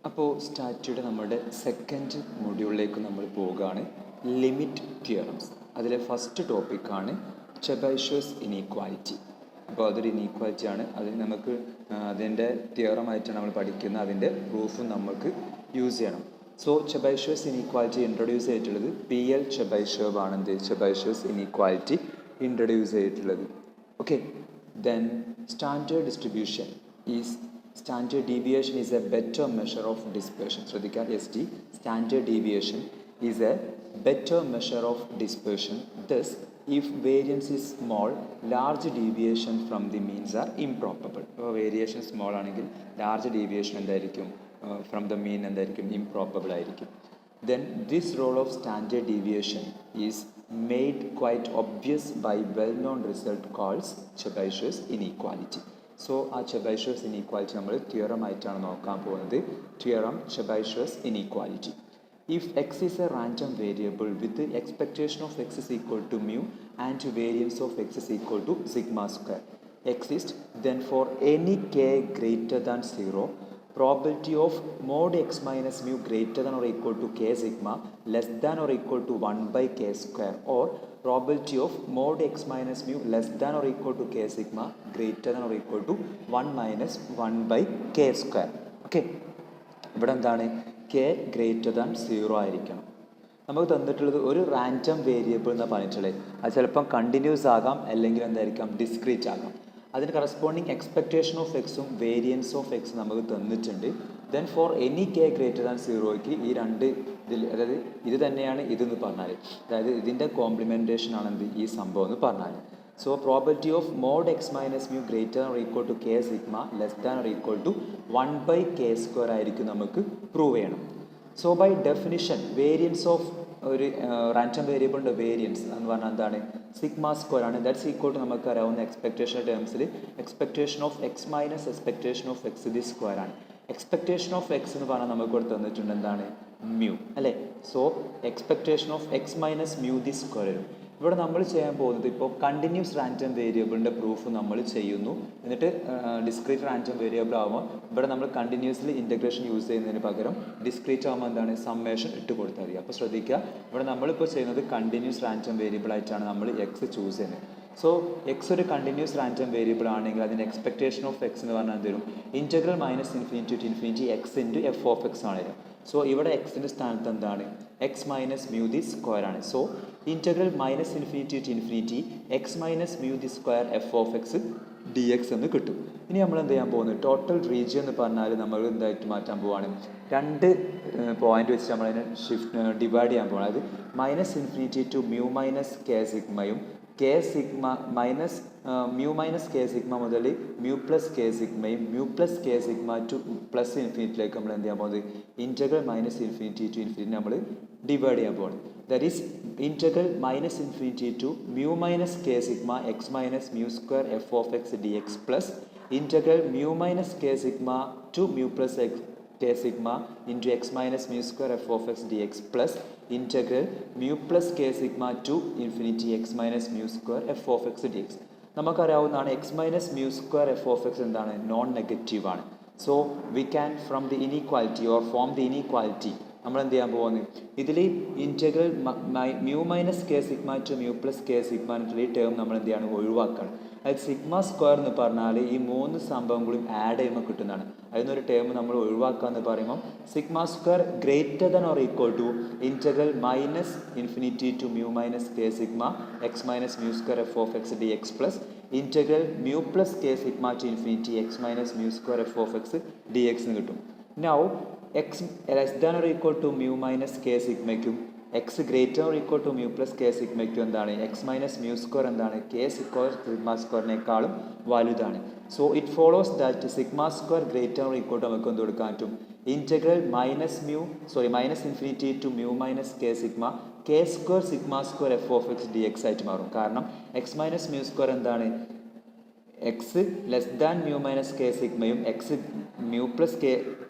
അപ്പോൾ സ്റ്റാറ്റിയുടെ നമ്മുടെ സെക്കൻഡ് മൊഡ്യൂളിലേക്ക് നമ്മൾ പോവുകയാണ്. Limit theorems. അതിലെ ഫസ്റ്റ് ടോപ്പിക്കാണ് ചെബൈഷേഴ്സ് ഇനീക്വാലിറ്റി. അപ്പോൾ അതൊരു ഇനീക്വാലിറ്റിയാണ്. അതിന് നമുക്ക് അതിൻ്റെ തിയറമായിട്ടാണ് നമ്മൾ പഠിക്കുന്നത്. അതിൻ്റെ പ്രൂഫും നമുക്ക് യൂസ് ചെയ്യണം. സോ ചെബൈഷേഴ്സ് ഇനീക്വാലിറ്റി ഇൻട്രൊഡ്യൂസ് ചെയ്തിട്ടുള്ളത് PL ചെബൈഷേവ് ആണ്. എന്ത് ചെബൈഷേഴ്സ് ഇനീക്വാലിറ്റി ഇൻട്രൊഡ്യൂസ് ചെയ്തിട്ടുള്ളത്. Okay, then standard distribution is standard deviation is a better measure of dispersion. ശ്രദ്ധിക്കുക, ST standard deviation is a better measure of dispersion. Thus, if variance is small, large deviation from the means are improbable. അപ്പോൾ variation small ആണെങ്കിൽ large deviation എന്തായിരിക്കും, from the mean എന്തായിരിക്കും, improbable ആയിരിക്കും. Then this role of standard deviation is made quite obvious by well-known result called Chebyshev's inequality. So ആ Chebyshev's inequality നമ്മൾ തിയറമായിട്ടാണ് നോക്കാൻ പോകുന്നത്. Theorem Chebyshev's inequality. If x is a random variable with expectation of x is equal to mu and variance of x is equal to sigma square exist, then for any k greater than 0, probability of mod x minus mu greater than or equal to k sigma less than or equal to 1 by k square, or probability of mod x minus mu less than or equal to k sigma greater than or equal to 1 minus 1 by k square. Okay, ഇവിടെ എന്താണ്, k greater than 0 ആയിരിക്കണം. നമുക്ക് തന്നിട്ടുള്ളത് ഒരു random variable എന്ന് പറഞ്ഞിട്ടുള്ളത്. അത് ചിലപ്പം കണ്ടിന്യൂസ് ആകാം, അല്ലെങ്കിൽ എന്തായിരിക്കാം, ഡിസ്ക്രീറ്റ് ആകാം. അതിന് കറസ്പോണ്ടിങ് എക്സ്പെക്ടേഷൻ ഓഫ് എക്സും വേരിയൻസ് ഓഫ് എക്സ് നമുക്ക് തന്നിട്ടുണ്ട്. Then for any k greater than 0ക്ക് ഈ രണ്ട് ഇതിൽ, അതായത് ഇത് തന്നെയാണ് ഇതെന്ന് പറഞ്ഞാൽ, അതായത് ഇതിൻ്റെ കോംപ്ലിമെൻറ്റേഷൻ ആണ് എന്ത് ഈ സംഭവം എന്ന് പറഞ്ഞാൽ. So probability of mod x minus mu greater or equal to k sigma less than or equal to 1 by k square ആയിരിക്കും നമുക്ക് പ്രൂവ് ചെയ്യണം. So by definition variance of ഒരു റാൻഡം വേരിയബിളിൻ്റെ വേരിയൻസ് എന്ന് പറഞ്ഞാൽ എന്താണ്, സിഗ്മ സ്ക്വയർ ആണ്. That's equal to നമുക്ക് അറിയാവുന്ന എക്സ്പെക്ടേഷൻ ടേംസിൽ expectation of x minus expectation of x the square ആണ്. എക്സ്പെക്ടേഷൻ ഓഫ് എക്സ് എന്ന് പറഞ്ഞാൽ നമുക്ക് ഇവിടെ തന്നിട്ടുണ്ട് എന്താണ്, മ്യൂ അല്ലേ. So expectation of x minus mu the square വരും. ഇവിടെ നമ്മൾ ചെയ്യാൻ പോകുന്നത് ഇപ്പോൾ കണ്ടിന്യൂസ് റാൻഡം വേരിയബിളിൻ്റെ പ്രൂഫ് നമ്മൾ ചെയ്യുന്നു. എന്നിട്ട് ഡിസ്ക്രീറ്റ് റാൻഡം വേരിയബിൾ ആകുമ്പോൾ ഇവിടെ നമ്മൾ കണ്ടിന്യൂസ്ലി ഇൻറ്റഗ്രേഷൻ യൂസ് ചെയ്യുന്നതിന് പകരം ഡിസ്ക്രീറ്റ് ആകുമ്പോൾ എന്താണ്, സമ്മേഷൻ ഇട്ട് കൊടുത്താൽ മതി. അപ്പോൾ ശ്രദ്ധിക്കുക, ഇവിടെ നമ്മളിപ്പോൾ ചെയ്യുന്നത് കണ്ടിന്യൂസ് റാൻഡം വേരിയബിൾ ആയിട്ടാണ് നമ്മൾ എക്സ് ചൂസ് ചെയ്യുന്നത്. സോ എക്സ് ഒരു കണ്ടിന്യൂസ് റാൻഡം വേരിയബിൾ ആണെങ്കിൽ അതിൻ്റെ എക്സ്പെക്ടേഷൻ ഓഫ് എക്സ് എന്ന് പറഞ്ഞാൽ എന്ത് വരും, integral minus infinity to infinity x into f of x ആണ് വരും. സോ ഇവിടെ എക്സിൻ്റെ സ്ഥാനത്ത് എന്താണ്, x minus mu the square ആണ്. So integral minus infinity to infinity x minus mu the square f of x d x എന്ന് കിട്ടും. ഇനി നമ്മൾ എന്ത് ചെയ്യാൻ പോകുന്നത്, ടോട്ടൽ റീജിയൻ എന്ന് പറഞ്ഞാൽ നമ്മൾ എന്തായിട്ട് മാറ്റാൻ പോവാണ്, രണ്ട് പോയിന്റ് വെച്ച് നമ്മളതിനെ ഡിവൈഡ് ചെയ്യാൻ പോകണം. അതായത് minus infinity to mu minus k സിഗ്മയും k sigma minus mu minus k sigma മുതൽ മ്യൂ പ്ലസ് കെ സിഗ്മയും mu plus k sigma to plus ഇൻഫിനിറ്റിയിലേക്ക് നമ്മൾ എന്ത് ചെയ്യാൻ പോകുന്നത്, integral minus infinity to infinity നമ്മൾ ഡിവൈഡ് ചെയ്യാൻ പോകുന്നത്. That is integral minus infinity to mu minus k sigma x minus mu square f of x d x plus integral mu minus k sigma to mu plus X k sigma into x minus mu square f of x dx plus integral mu plus k sigma to infinity x minus mu square f of x dx. നമുക്കറിയാവുന്നതാണ് x minus mu square f of x എന്താണ്, non negative ആണ്. So we can from the inequality or form the inequality നമ്മൾ എന്ത് ചെയ്യാൻ പോകുന്നത്, ഇതിൽ integral mu minus k sigma to mu plus k sigma എന്നുള്ള ഈ ടേം നമ്മൾ എന്ത് ചെയ്യാണ്, ഒഴിവാക്കണം. അതായത് സിഗ്മ സ്ക്വയർ എന്ന് പറഞ്ഞാൽ ഈ മൂന്ന് സംഭവങ്ങളും ആഡ് ചെയ്യുമ്പോൾ കിട്ടുന്നതാണ്. അതിനൊരു ടേം നമ്മൾ ഒഴിവാക്കുക എന്ന് പറയുമ്പോൾ sigma square greater than or equal to integral minus infinity to mu minus k sigma x minus mu square f of x d x plus integral mu plus k sigma to infinity x minus mu square f of x d x എന്ന് കിട്ടും. Now x less than or equal to mu minus k സിഗ്മയ്ക്കും x greater or equal to mu plus k സിഗ്മയ്ക്കും എന്താണ്, x minus mu square എന്താണ്, k square sigma സ്ക്വയറിനേക്കാളും വലുതാണ്. So it follows that sigma square greater or equal to നമുക്ക് എന്ത് കൊടുക്കാൻ പറ്റും, integral minus infinity to mu minus k sigma k square sigma square f of x d x ആയിട്ട് മാറും. കാരണം എക്സ് മൈനസ് മ്യൂ സ്ക്വയർ എന്താണ്, x less than mu minus k സിഗ്മയും x mu plus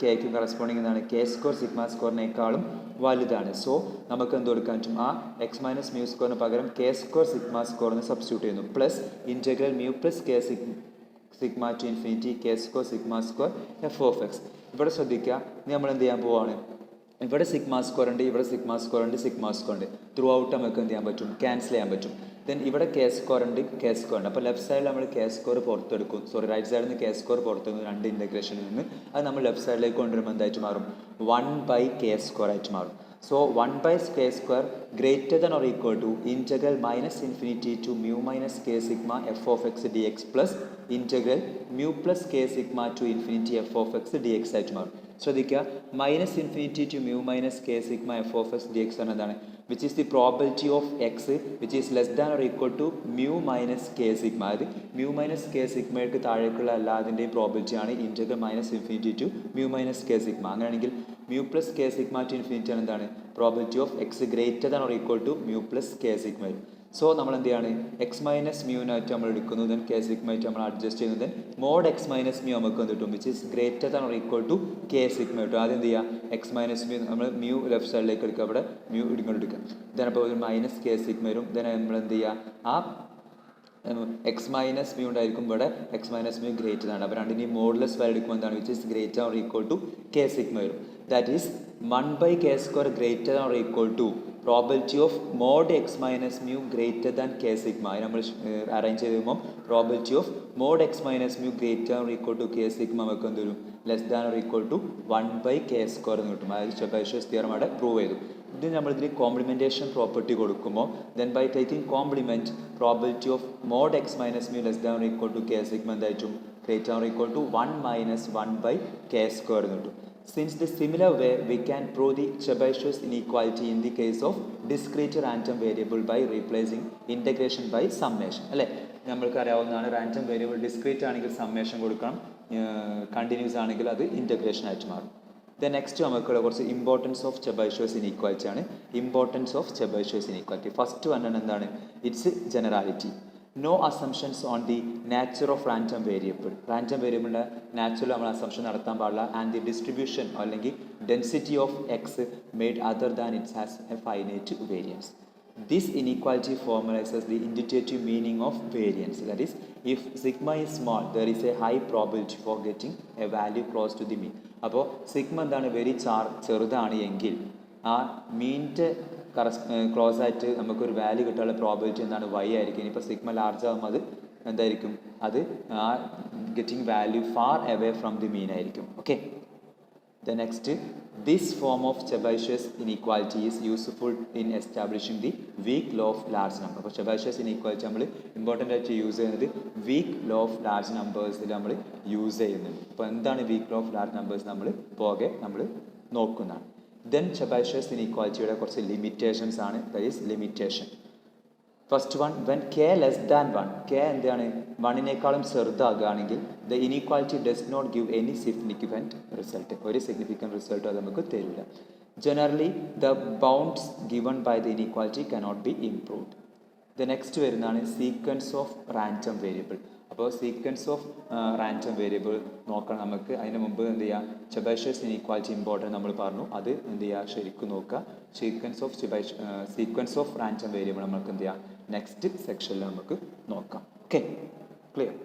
കെക്കും കറസ്പോണ്ടിങ് എന്താണ്, k square sigma സ്ക്വയറിനേക്കാളും വലുതാണ്. So നമുക്ക് എന്ത് കൊടുക്കാൻ പറ്റും, ആ എക്സ് മൈനസ് മ്യൂ സ്ക്വയറിന് പകരം കെ സ്ക്വയർ സിഗ്മ സ്ക്വയർ എന്ന് സബ്സ്റ്റിറ്റ്യൂട്ട് ചെയ്യുന്നു. Plus integral mu plus k sigma to infinity K square sigma square f of X. ഇവിടെ ശ്രദ്ധിക്കുക, ഇനി നമ്മൾ എന്ത് ചെയ്യാൻ പോവാണ്, ഇവിടെ സിഗ്മ സ്ക്വയർ ഉണ്ട്, ഇവിടെ സിഗ്മ സ്ക്വയർ ഉണ്ട്, സിഗ്മ സ്ക്വയർ ഉണ്ട്. ത്രൂ ഔട്ട് നമുക്ക് എന്ത് ചെയ്യാൻ പറ്റും, ക്യാൻസൽ ചെയ്യാൻ പറ്റും. ദെൻ ഇവിടെ കെ സ്ക്വയർ ഉണ്ട്, കെ സ്ക്വയർ ഉണ്ട്. അപ്പോൾ ലെഫ്റ്റ് സൈഡിൽ നമ്മൾ കെ സ്ക്വയർ പുറത്തെടുക്കും, റൈറ്റ് സൈഡിൽ നിന്ന് കെ സ്ക്വയർ പുറത്തെടുക്കും, രണ്ട് ഇൻ്റഗ്രേഷനിൽ നിന്ന്. അത് നമ്മൾ ലെഫ്റ്റ് സൈഡിലേക്ക് കൊണ്ടുവരുമ്പോൾ എന്തായിട്ട് മാറും, 1/k സ്ക്വയർ ആയിട്ട് മാറും. So 1/k square greater than or equal to integral minus infinity to mu minus k sigma f of x dx plus integral mu plus k sigma to infinity f of x dx ആയിട്ട് മാറും. ശ്രദ്ധിക്കുക, minus infinity to mu minus k sigma f of x d x എന്നതാണ് which is the probability of x which is less than or equal to mu minus k sigma. അതായത് mu minus k സിഗ്മയ്ക്ക് താഴേക്കുള്ള എല്ലാതിൻ്റെയും പ്രോബിലിറ്റിയാണ് integral minus infinity to mu minus k sigma. അങ്ങനെയാണെങ്കിൽ mu plus k sigma to infinity ആണ് എന്താണ് probability of x greater than or equal to mu plus k sigma. So നമ്മൾ എന്ത് ചെയ്യാണ്, എക്സ് മൈനസ് മ്യൂനായിട്ട് നമ്മൾ എടുക്കുന്നു, ദെൻ കെ സിഗ്മയായിട്ട് നമ്മൾ adjust ചെയ്യുന്നു, then mod x minus mu നമുക്ക് എന്ത് കിട്ടും, which is greater than or equal to k sigma കിട്ടും. ആദ്യം എന്ത് ചെയ്യുക, എക്സ് മൈനസ് മ്യൂ നമ്മൾ മ്യൂ ലെഫ്റ്റ് സൈഡിലേക്ക് എടുക്കുക, അവിടെ മ്യൂ ഇങ്ങോട്ട് എടുക്കുക, ദെൻ അപ്പോൾ ഒരു മൈനസ് കെ സിഗ്മ വരും. ദെൻ നമ്മൾ എന്ത് ചെയ്യുക, ആ എക്സ് മൈനസ് മ്യൂ ഉണ്ടായിരിക്കും, ഇവിടെ എക്സ് മൈനസ് മ്യൂ ഗ്രേറ്റർ ആണ്. അപ്പോൾ രണ്ടിൻ്റെയും മോഡ്ലെസ് വാല്യൂ എടുക്കുമ്പോൾ എന്താണ്, which is greater or equal to k sigma വരും. That is 1/k square greater than or equal to probability of mod x minus mu greater than k sigma. അതിന് നമ്മൾ arrange ചെയ്ത് കഴിയുമ്പോൾ probability of mod x minus mu greater or equal to k sigma നമുക്ക് എന്ത് വരും, less than or equal to 1/k square എന്ന് കിട്ടും. അതായത് ചെബൈഷസ് തിയറം അവിടെ പ്രൂവ് ചെയ്തു. ഇത് നമ്മളിതിൽ കോംപ്ലിമെൻറ്റേഷൻ പ്രോപ്പർട്ടി കൊടുക്കുമ്പോൾ then by taking complement probability of mod x minus mu less than or equal to k sigma എന്തായിട്ടും greater or equal to 1 minus 1/k square എന്ന് കിട്ടും. Since the similar way we can prove the Chebyshev inequality in the case of discrete random variable by replacing integration by summation. അല്ലേ, നമ്മൾക്ക് അറിയാവുന്നതാണ്, random variable discrete ആണെങ്കിൽ summation കൊടുക്കണം, continuous ആണെങ്കിൽ അത് integration ആയിട്ട് മാറും. ദെൻ നെക്സ്റ്റ് നമുക്കുള്ള കുറച്ച് ഇമ്പോർട്ടൻസ് ഓഫ് Chebyshev inequality ആണ്. Importance of Chebyshev inequality first one എന്താണ്, it's generality. No assumptions on the nature of random variable. Random വേരിയബിളിൻ്റെ നാച്ചുറൽ നമ്മൾ അസംഷൻ നടത്താൻ പാടില്ല. ആൻഡ് ദി ഡിസ്ട്രിബ്യൂഷൻ അല്ലെങ്കിൽ density of x made other than it's has a finite variance. This inequality formalizes the indicative meaning of variance. That is, if sigma is small, there is a high probability for getting a value close to the mean. അപ്പോൾ sigma എന്താണ്, very ചെറുതാണ് എങ്കിൽ ആ മീനിൻ്റെ close ആയിട്ട് നമുക്കൊരു value കിട്ടാനുള്ള probability എന്താണ്, വൈ ആയിരിക്കും. ഇപ്പോൾ സിഗ്മ ലാർജ് ആകുമ്പോൾ അത് എന്തായിരിക്കും, അത് ആ getting value far away from the mean ആയിരിക്കും. Okay, the next, this form of Chebyshev inequality is useful in establishing the weak law of large number. അപ്പോൾ Chebyshev inequality നമ്മൾ ഇമ്പോർട്ടൻ്റ് ആയിട്ട് യൂസ് ചെയ്യുന്നത് വീക്ക് ലോ ഓഫ് ലാർജ് നമ്പേഴ്സിൽ നമ്മൾ use ചെയ്യുന്നുണ്ട്. അപ്പോൾ എന്താണ് weak law of large numbers നമ്മൾ പോകെ നമ്മൾ നോക്കുന്നതാണ്. ദെൻ Chebyshev inequalityയുടെ കുറച്ച് ലിമിറ്റേഷൻസ് ആണ്. That is limitation. First one, when K less than 1, K എന്താണ് 1-നേക്കാളും ചെറുതാകുകയാണെങ്കിൽ the inequality does not give any significant result. ഒരു സിഗ്നിഫിക്കൻറ്റ് റിസൾട്ട് അത് നമുക്ക് തരില്ല. Generally the bounds given by the inequality cannot be improved. The next വരുന്നതാണ് sequence of random variable. അപ്പോൾ sequence of random variable നോക്കണം നമുക്ക്. അതിന് മുമ്പ് എന്ത് ചെയ്യുക, Chebyshev inequality ഇമ്പോർട്ടൻറ്റ് നമ്മൾ പറഞ്ഞു, അത് എന്ത് ചെയ്യുക, ശരിക്കും നോക്കുക. സീക്വൻസ് ഓഫ് റാൻഡം വേരിയബിൾ നമുക്ക് എന്ത് ചെയ്യുക, നെക്സ്റ്റ് സെക്ഷനിൽ നമുക്ക് നോക്കാം. Okay, clear.